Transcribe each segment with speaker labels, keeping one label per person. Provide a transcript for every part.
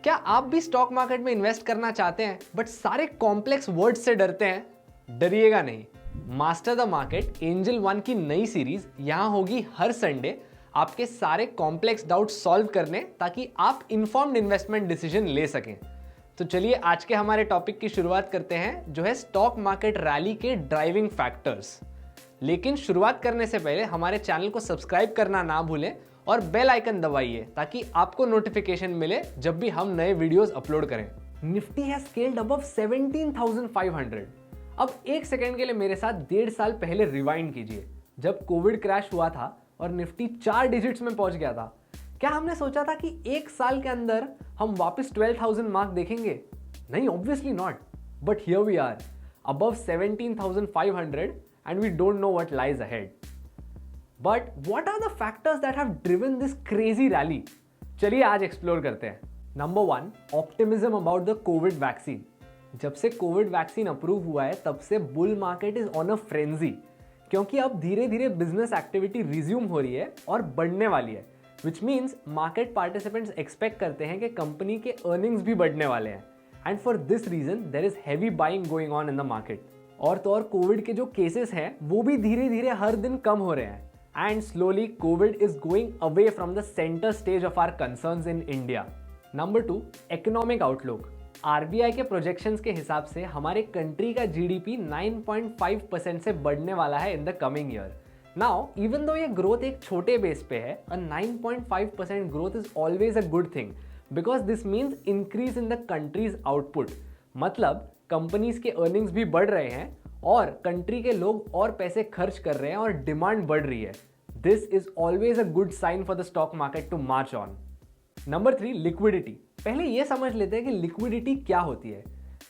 Speaker 1: क्या आप भी स्टॉक मार्केट में इन्वेस्ट करना चाहते हैं बट सारे कॉम्प्लेक्स वर्ड्स से डरते हैं? डरिएगा नहीं। Master the market angel one की नई सीरीज यहां होगी हर संडे आपके सारे कॉम्प्लेक्स डाउट सॉल्व करने, ताकि आप इन्फॉर्म्ड इन्वेस्टमेंट डिसीजन ले सकें। तो चलिए आज के हमारे टॉपिक की शुरुआत करते हैं, जो है स्टॉक मार्केट रैली के ड्राइविंग फैक्टर्स। लेकिन शुरुआत करने से पहले हमारे चैनल को सब्सक्राइब करना ना भूलें और बेल आइकन दबाइए ताकि आपको नोटिफिकेशन मिले जब भी हम नए वीडियोस अपलोड करें। Nifty has scaled above 17,500। अब एक सेकंड के लिए मेरे साथ 1.5 साल पहले रिवाइंड कीजिए, जब कोविड क्रैश हुआ था और निफ्टी 4 डिजिट्स में पहुंच गया था। क्या हमने सोचा था कि एक साल के अंदर हम वापस 12,000 मार्क देखेंगे? नहीं, obviously not. But here we are above 17,500 and we don't know what lies ahead. But what are the factors that have driven this crazy rally? चलिए आज एक्सप्लोर करते हैं। Number 1, optimism about the Covid vaccine. जब से Covid vaccine approve हुआ है तब से bull market is on a frenzy, क्योंकि अब धीरे धीरे बिजनेस एक्टिविटी रिज्यूम हो रही है और बढ़ने वाली है, which means market participants expect करते हैं कि कंपनी के अर्निंग्स भी बढ़ने वाले हैं। And for this reason there is heavy buying going on in the market. और तो और कोविड के जो केसेस हैं वो भी धीरे धीरे हर दिन कम हो रहे हैं, and slowly Covid is going away from the centre stage of our concerns in India. Number 2, economic outlook. RBI के प्रोजेक्शंस के हिसाब से हमारे कंट्री का जीडीपी 9.5% से बढ़ने वाला है in the coming year. Now even though ये ग्रोथ एक छोटे बेस पे है, अ 9.5% growth is always a good thing, because this means increase in the countries output. मतलब कंपनीज के अर्निंग्स भी बढ़ रहे हैं और कंट्री के लोग और पैसे खर्च कर रहे हैं और डिमांड बढ़ रही है। This is always a good sign for the stock market to march on. Number 3, liquidity. पहले ये समझ लेते हैं कि लिक्विडिटी क्या होती है।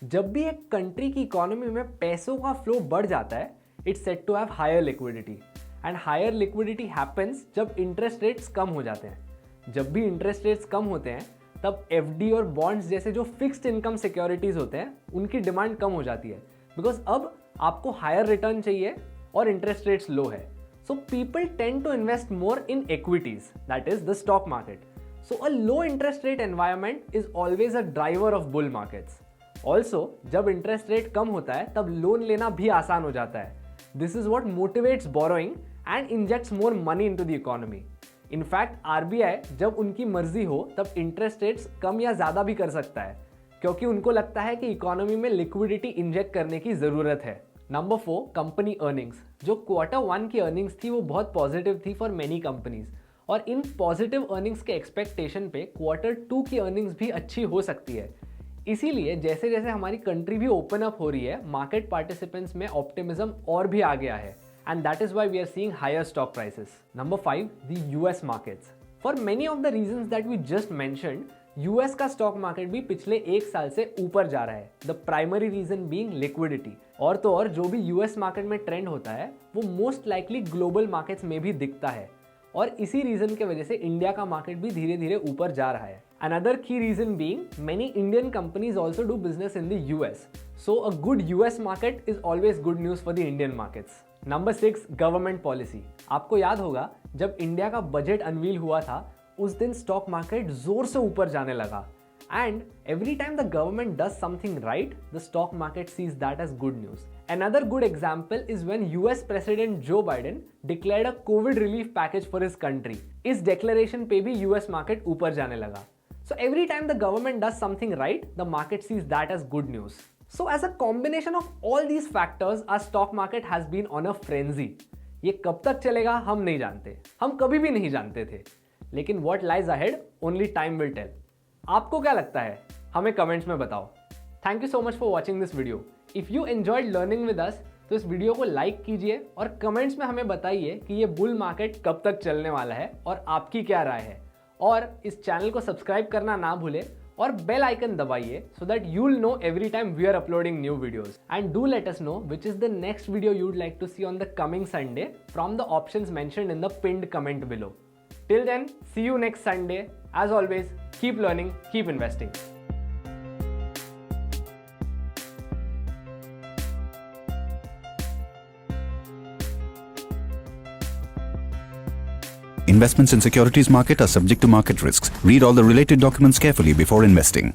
Speaker 1: जब भी एक कंट्री की इकोनॉमी में पैसों का फ्लो बढ़ जाता है, it's set to have higher liquidity, and higher liquidity happens जब इंटरेस्ट रेट्स कम हो जाते हैं। जब भी इंटरेस्ट रेट्स कम होते हैं तब एफडी और बॉन्ड्स जैसे जो फिक्स्ड इनकम सिक्योरिटीज होते हैं उनकी डिमांड कम हो जाती है, बिकॉज अब आपको हायर रिटर्न चाहिए और इंटरेस्ट रेट्स लो है। So people tend to invest more in equities, that is the stock market. So a low interest rate environment is always a driver of bull markets. Also जब interest rate कम होता है तब loan लेना भी आसान हो जाता है। This is what motivates borrowing and injects more money into the economy. In fact RBI जब उनकी मर्जी हो तब इंटरेस्ट रेट्स कम या ज्यादा भी कर सकता है, क्योंकि उनको लगता है कि इकोनॉमी में लिक्विडिटी इंजेक्ट करने की जरूरत है। Number 4, company earnings. जो Q1 की अर्निंग्स थी वो बहुत पॉजिटिव थी फॉर मेनी कंपनीज, और इन पॉजिटिव अर्निंग्स के एक्सपेक्टेशन पे Q2 की अर्निंग्स भी अच्छी हो सकती है। इसीलिए जैसे जैसे हमारी कंट्री भी ओपन अप हो रही है, मार्केट पार्टिसिपेंट्स में ऑप्टिमिज्म और भी आ गया है, and that is why we are seeing higher stock prices. Number 5, the US markets. For many of the reasons that we just mentioned, US का स्टॉक मार्केट भी पिछले एक साल से ऊपर जा रहा है। The primary reason being liquidity. और तो और जो भी US मार्केट में ट्रेंड होता है वो मोस्ट लाइकली ग्लोबल मार्केट्स में भी दिखता है, और इसी रीजन के वजह से इंडिया का मार्केट भी धीरे धीरे ऊपर जा रहा है। Another key reason being many Indian companies also do business in the US. So a good US market is always good news for the Indian markets. Number 6, government policy. आपको याद होगा जब इंडिया का बजट अनवील हुआ था उस दिन stock market जोर से ऊपर जाने लगा, and every time the government does something right the stock market sees that as good news. Another good example is when US president Joe Biden declared a Covid relief package for his country. इस declaration पे भी US market ऊपर जाने लगा। So every time the government does something right the market sees that as good news. So as a combination of all these factors, our stock market has been on a frenzy. ये कब तक चलेगा हम नहीं जानते, हम कभी भी नहीं जानते थे, लेकिन what lies ahead only time will tell. आपको क्या लगता है? हमें कमेंट्स में बताओ। Thank you so much for watching this video. If you enjoyed learning with us, तो इस वीडियो को लाइक कीजिए और कमेंट्स में हमें बताइए कि ये बुल मार्केट कब तक चलने वाला है और आपकी क्या राय है। और इस चैनल को सब्सक्राइब करना ना भूलें और बेल आइकन दबाइए so that you'll know every time we are uploading new videos. And do let us know which is the next video you'd like to see on the coming Sunday from the options mentioned in the pinned comment below. Till then, see you next Sunday. As always, keep learning, keep investing.
Speaker 2: Investments in securities market are subject to market risks. Read all the related documents carefully before investing.